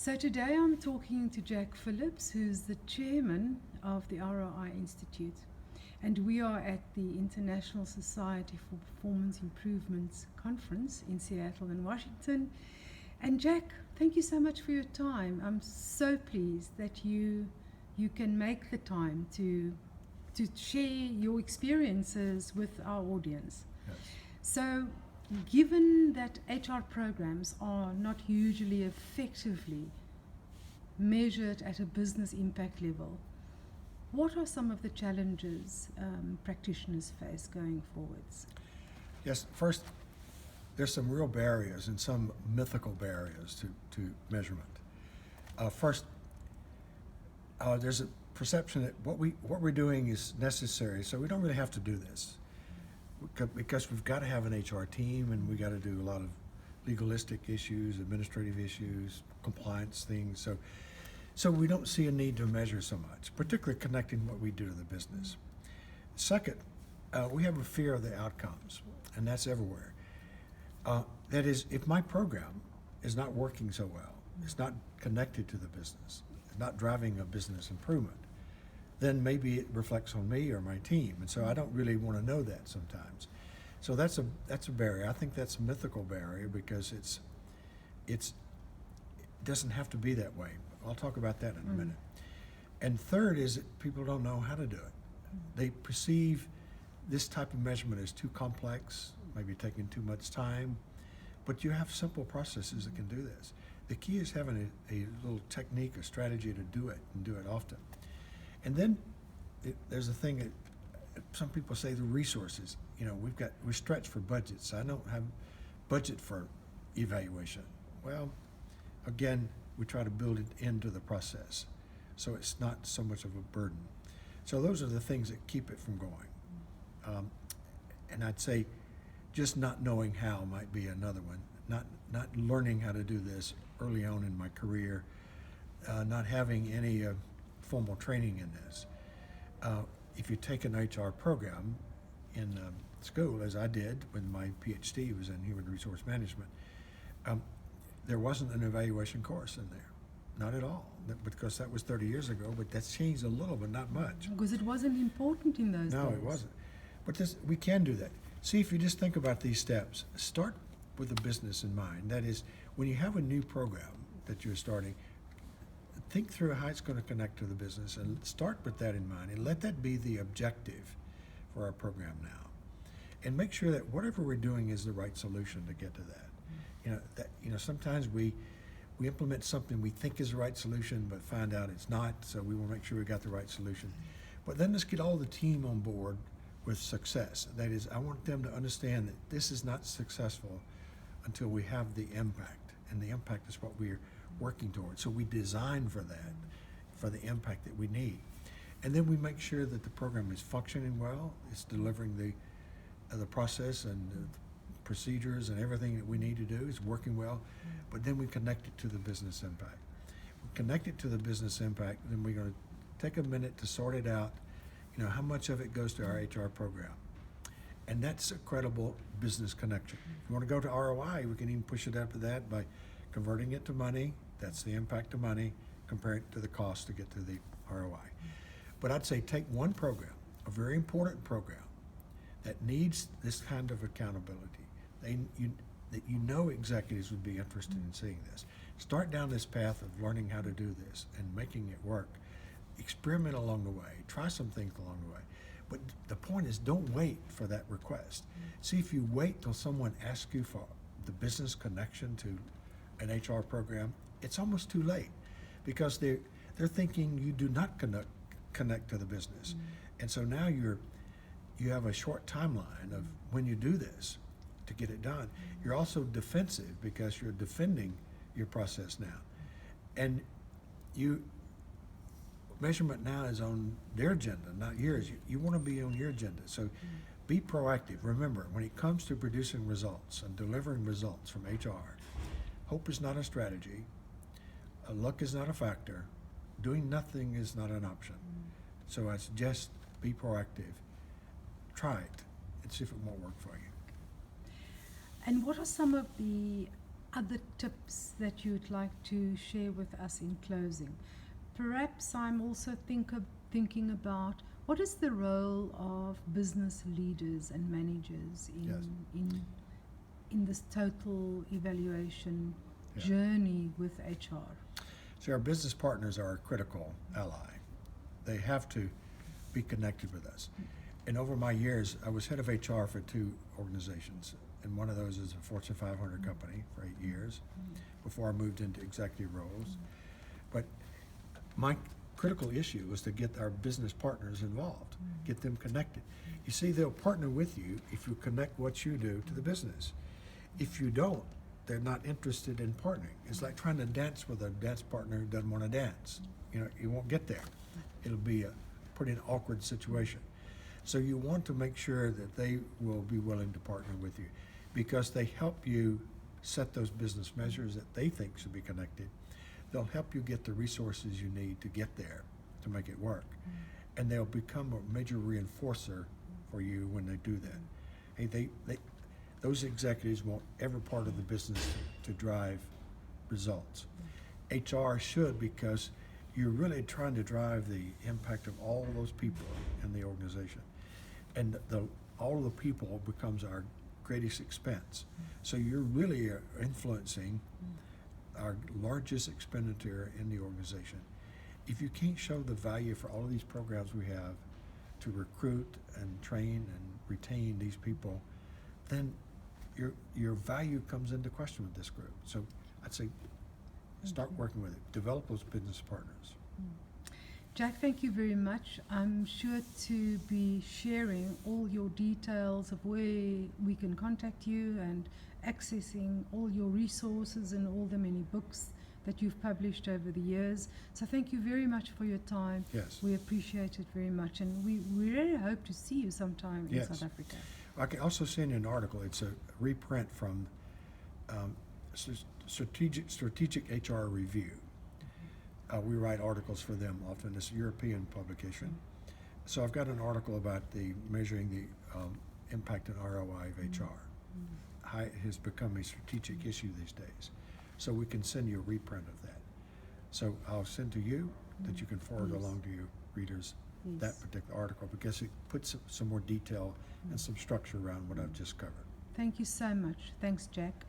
So today I'm talking to Jack Phillips, who's the chairman of the ROI Institute. And we are at the International Society for Performance Improvements Conference in Seattle and Washington. And Jack, thank you so much for your time. I'm so pleased that you can make the time to share your experiences with our audience. Yes. So, given that HR programs are not usually effectively measured at a business impact level, what are some of the challenges practitioners face going forwards? Yes, first, there's some real barriers and some mythical barriers to measurement. First, there's a perception that what we're doing is necessary, so we don't really have to do this. Because we've got to have an HR team, and we got to do a lot of legalistic issues, administrative issues, compliance things. So we don't see a need to measure so much, particularly connecting what we do to the business. Second, we have a fear of the outcomes, and that's everywhere. That is, if my program is not working so well, it's not connected to the business, it's not driving a business improvement, then maybe it reflects on me or my team. And so I don't really want to know that sometimes. So that's a barrier. I think that's a mythical barrier because it doesn't have to be that way. I'll talk about that in a minute. And third is that people don't know how to do it. They perceive this type of measurement as too complex, maybe taking too much time, but you have simple processes that can do this. The key is having a little technique, a strategy to do it and do it often. And then there's a thing that some people say, the resources. You know, we're stretched for budgets. I don't have budget for evaluation. Well, again, we try to build it into the process, so it's not so much of a burden. So those are the things that keep it from going. And I'd say just not knowing how might be another one. Not learning how to do this early on in my career. Not having any formal training in this. If you take an HR program in school, as I did when my PhD was in human resource management, there wasn't an evaluation course in there. Not at all, because that was 30 years ago, but that's changed a little, but not much. Because it wasn't important in those days. No, it wasn't. But we can do that. See, if you just think about these steps, start with the business in mind. That is, when you have a new program that you're starting, think through how it's going to connect to the business, and start with that in mind, and let that be the objective for our program now. And make sure that whatever we're doing is the right solution to get to that. Sometimes we implement something we think is the right solution, but find out it's not. So we want to make sure we got the right solution. But then let's get all the team on board with success. That is, I want them to understand that this is not successful until we have the impact, and the impact is what we're working towards. So we design for that, for the impact that we need. And then we make sure that the program is functioning well, it's delivering the process and the procedures and everything that we need to do is working well, but then we connect it to the business impact. We connect it to the business impact, then we're going to take a minute to sort it out, how much of it goes to our HR program. And that's a credible business connection. If you want to go to ROI, we can even push it up to that by converting it to money. That's the impact of money. Compare it to the cost to get to the ROI. But I'd say take one program, a very important program, that needs this kind of accountability. That executives would be interested in seeing this. Start down this path of learning how to do this and making it work. Experiment along the way. Try some things along the way. But the point is, don't wait for that request. See, if you wait till someone asks you for the business connection to an HR program, it's almost too late, because they're thinking you do not connect to the business. And so now you have a short timeline of when you do this to get it done. You're also defensive because you're defending your process now. And measurement now is on their agenda, not yours. You want to be on your agenda. So be proactive. Remember, when it comes to producing results and delivering results from HR, hope is not a strategy. Luck is not a factor. Doing nothing is not an option. So I suggest be proactive. Try it and see if it won't work for you. And what are some of the other tips that you'd like to share with us in closing? Perhaps I'm also thinking about what is the role of business leaders and managers Yes. in this total evaluation Yeah. journey with HR? So our business partners are a critical ally. They have to be connected with us. And over my years, I was head of HR for 2 organizations, and one of those is a Fortune 500 company for 8 years before I moved into executive roles. But my critical issue was to get our business partners involved, get them connected. You see, they'll partner with you if you connect what you do to the business. If you don't, they're not interested in partnering. It's like trying to dance with a dance partner who doesn't want to dance. You won't get there. It'll be a pretty awkward situation. So you want to make sure that they will be willing to partner with you because they help you set those business measures that they think should be connected. They'll help you get the resources you need to get there to make it work. And they'll become a major reinforcer for you when they do that. Hey, those executives want every part of the business to drive results. HR should, because you're really trying to drive the impact of all of those people in the organization. And all of the people becomes our greatest expense. So you're really influencing our largest expenditure in the organization. If you can't show the value for all of these programs we have to recruit and train and retain these people, then your value comes into question with this group. So I'd say start working with it. Develop those business partners. Jack, thank you very much. I'm sure to be sharing all your details of where we can contact you and accessing all your resources and all the many books that you've published over the years. So thank you very much for your time. Yes. We appreciate it very much, and we really hope to see you sometime in Yes. South Africa. I can also send you an article. It's a reprint from Strategic HR Review. We write articles for them often. It's a European publication. So I've got an article about measuring the impact and ROI of HR. How it has become a strategic issue these days. So we can send you a reprint of that. So I'll send to you that you can forward Yes. along to your readers Yes. that particular article because it puts some more detail and some structure around what I've just covered. Thank you so much. Thanks, Jack.